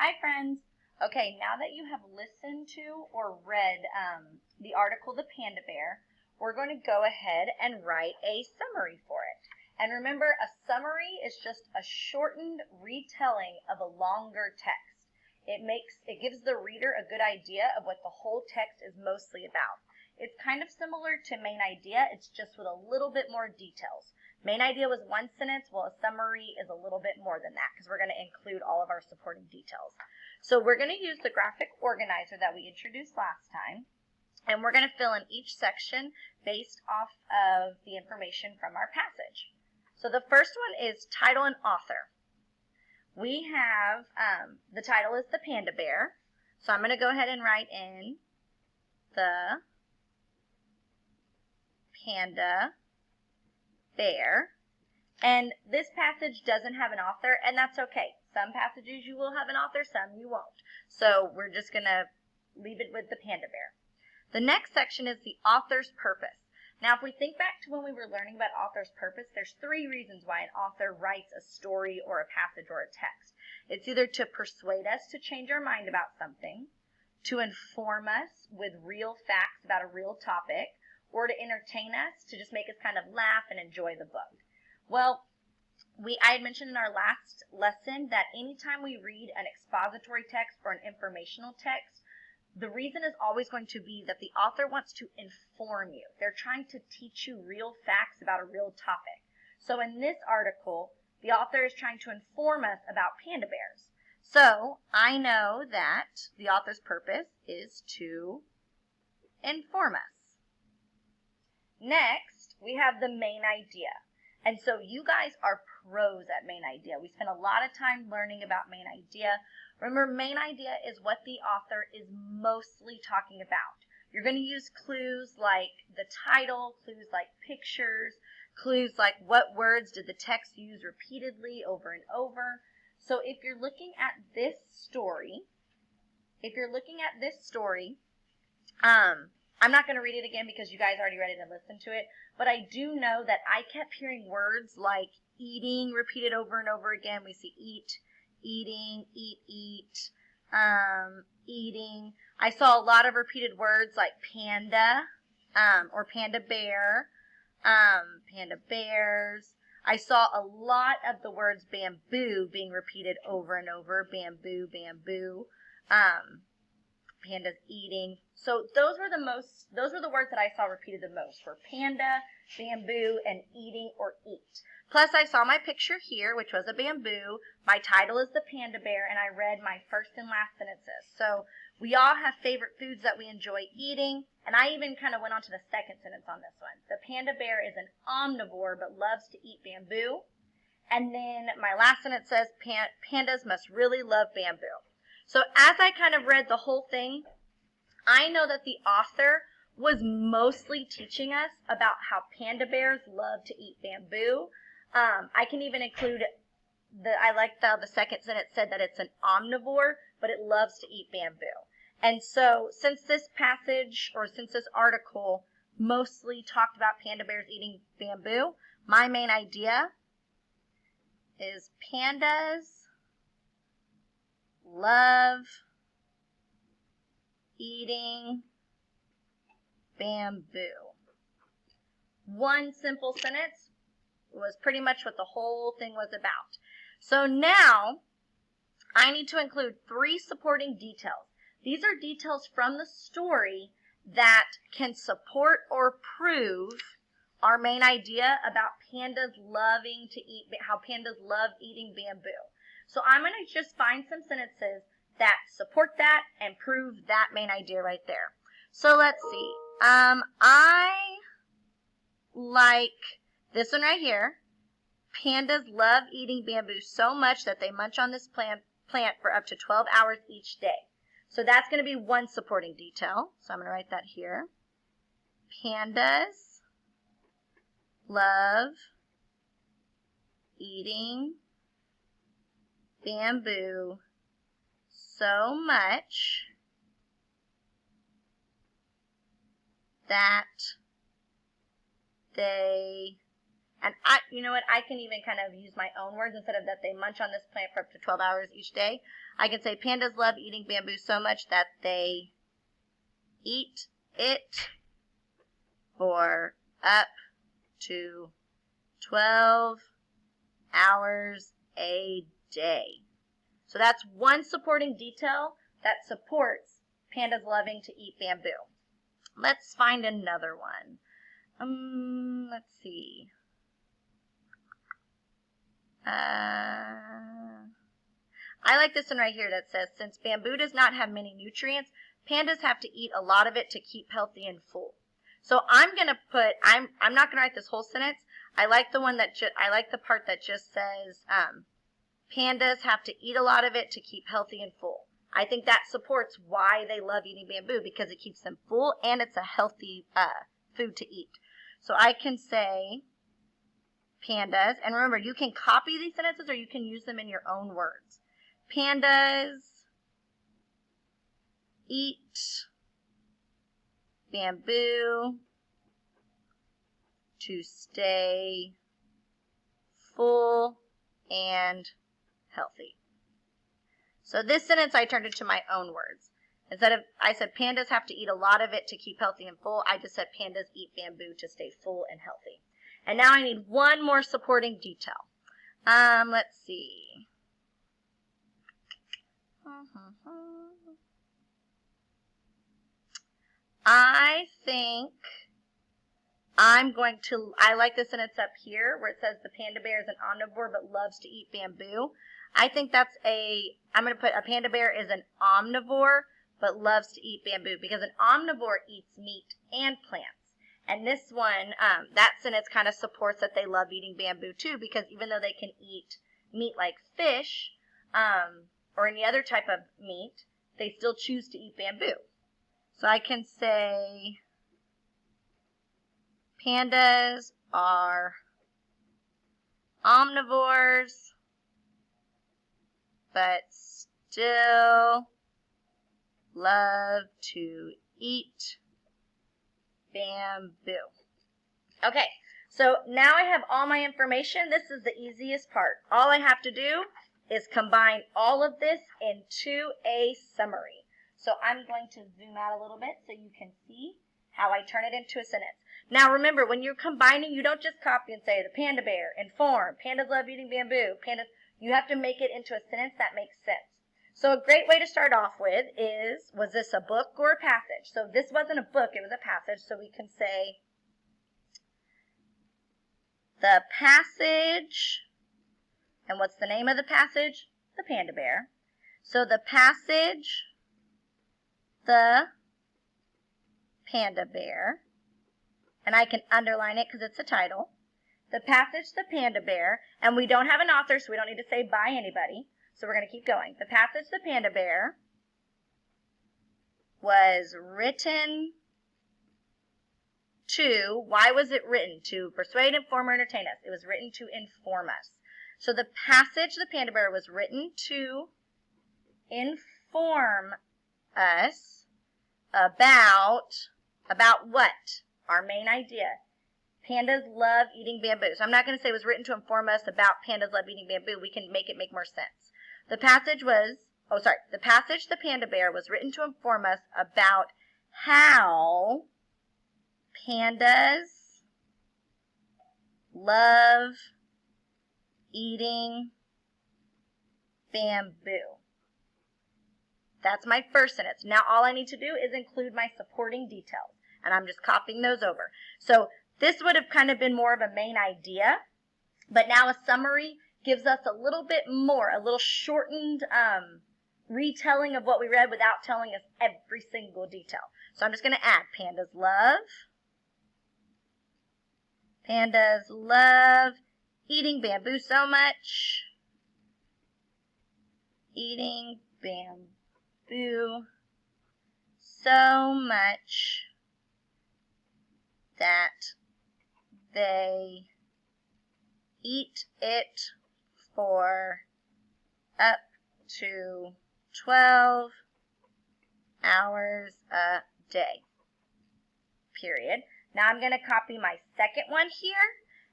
Hi friends! Okay, now that you have listened to or read the article, The Panda Bear, we're going to go ahead and write a summary for it. And remember, a summary is just a shortened retelling of a longer text. It gives the reader a good idea of what the whole text is mostly about. It's kind of similar to main idea, it's just with a little bit more details. Main idea was one sentence, while a summary is a little bit more than that because we're going to include all of our supporting details. So we're going to use the graphic organizer that we introduced last time, and we're going to fill in each section based off of the information from our passage. So the first one is title and author. We have, the title is The Panda Bear, so I'm going to go ahead and write in The Panda Bear. And this passage doesn't have an author, and that's okay. Some passages you will have an author, some you won't. So we're just going to leave it with the Panda Bear. The next section is the author's purpose. Now, if we think back to when we were learning about author's purpose, there's three reasons why an author writes a story or a passage or a text. It's either to persuade us to change our mind about something, to inform us with real facts about a real topic, or to entertain us, to just make us kind of laugh and enjoy the book. Well, I had mentioned in our last lesson that anytime we read an expository text or an informational text, the reason is always going to be that the author wants to inform you. They're trying to teach you real facts about a real topic. So in this article, the author is trying to inform us about panda bears. So I know that the author's purpose is to inform us. Next, we have the main idea. And so you guys are pros at main idea. We spend a lot of time learning about main idea. Remember, main idea is what the author is mostly talking about. You're going to use clues like the title, clues like pictures, clues like what words did the text use repeatedly over and over. So if you're looking at this story, I'm not going to read it again because you guys already read it and listened to it, but I do know that I kept hearing words like eating repeated over and over again. We see eat, eating, eat, eating. I saw a lot of repeated words like panda, or panda bear, panda bears. I saw a lot of the words bamboo being repeated over and over, bamboo, bamboo. Panda's eating. So those were the words that I saw repeated the most, were panda, bamboo, and eating or eat. Plus I saw my picture here, which was a bamboo. My title is The Panda Bear, and I read my first and last sentences. So we all have favorite foods that we enjoy eating, and I even kind of went on to the second sentence on this one. The panda bear is an omnivore but loves to eat bamboo. And then my last sentence says pandas must really love bamboo. So as I kind of read the whole thing, I know that the author was mostly teaching us about how panda bears love to eat bamboo. I can even include, I liked how the second sentence said that it's an omnivore, but it loves to eat bamboo. And so since this passage, or since this article mostly talked about panda bears eating bamboo, my main idea is pandas love eating bamboo. One simple sentence was pretty much what the whole thing was about. So now I need to include 3 supporting details. These are details from the story that can support or prove our main idea about pandas loving to eat, how pandas love eating bamboo. So I'm going to just find some sentences that support that and prove that main idea right there. So let's see. I like this one right here. Pandas love eating bamboo so much that they munch on this plant for up to 12 hours each day. So that's going to be one supporting detail. So I'm going to write that here. Pandas love eating bamboo so much that they And you know what, I can even kind of use my own words instead of that they munch on this plant for up to 12 hours each day. I can say pandas love eating bamboo so much that they eat it for up to 12 hours a day. So that's one supporting detail that supports pandas loving to eat bamboo. Let's find another one. Let's see. I like this one right here that says, since bamboo does not have many nutrients, pandas have to eat a lot of it to keep healthy and full. So I'm going to put, I'm not going to write this whole sentence. I like the one that I like the part that just says, pandas have to eat a lot of it to keep healthy and full. I think that supports why they love eating bamboo, because it keeps them full and it's a healthy food to eat. So I can say pandas, and remember, you can copy these sentences or you can use them in your own words. Pandas eat bamboo to stay full and healthy. So this sentence I turned into my own words. Instead of, I said pandas have to eat a lot of it to keep healthy and full, I just said pandas eat bamboo to stay full and healthy. And now I need one more supporting detail. Let's see. I think I like the sentence up here where it says the panda bear is an omnivore but loves to eat bamboo. I think I'm going to put a panda bear is an omnivore but loves to eat bamboo, because an omnivore eats meat and plants. And this one, that sentence kind of supports that they love eating bamboo too, because even though they can eat meat like fish or any other type of meat, they still choose to eat bamboo. So I can say pandas are omnivores, but still love to eat bamboo. Okay, so now I have all my information. This is the easiest part. All I have to do is combine all of this into a summary. So I'm going to zoom out a little bit so you can see how I turn it into a sentence. Now remember, when you're combining, you don't just copy and say the panda bear, inform, pandas love eating bamboo, pandas. You have to make it into a sentence that makes sense. So a great way to start off with is, was this a book or a passage? So this wasn't a book, it was a passage. So we can say, the passage, and what's the name of the passage? The Panda Bear. So the passage, the Panda Bear, and I can underline it because it's a title. The passage, the Panda Bear, and we don't have an author, so we don't need to say by anybody. So we're going to keep going. The passage, the Panda Bear, was written to, why was it written? To persuade, inform, or entertain us. It was written to inform us. So the passage, the Panda Bear, was written to inform us about what? Our main idea. Pandas love eating bamboo. So I'm not going to say it was written to inform us about pandas love eating bamboo. We can make it make more sense. The passage, the Panda Bear, was written to inform us about how pandas love eating bamboo. That's my first sentence. Now all I need to do is include my supporting details, and I'm just copying those over. So this would have kind of been more of a main idea, but now a summary gives us a little bit more, a little shortened retelling of what we read without telling us every single detail. So I'm just going to add pandas love eating bamboo so much. Eating bamboo so much that they eat it for up to 12 hours a day. Period. Now I'm going to copy my second one here,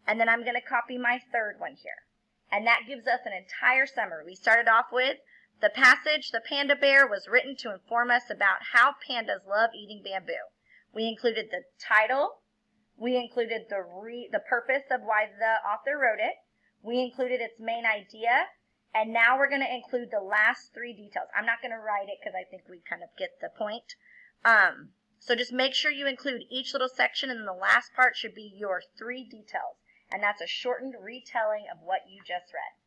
And then I'm going to copy my third one here. And that gives us an entire summary. We started off with the passage, "The Panda Bear," was written to inform us about how pandas love eating bamboo. We included the title. We included the purpose of why the author wrote it. We included its main idea. And now we're going to include the last 3 details. I'm not going to write it because I think we kind of get the point. So just make sure you include each little section, and then the last part should be your 3 details. And that's a shortened retelling of what you just read.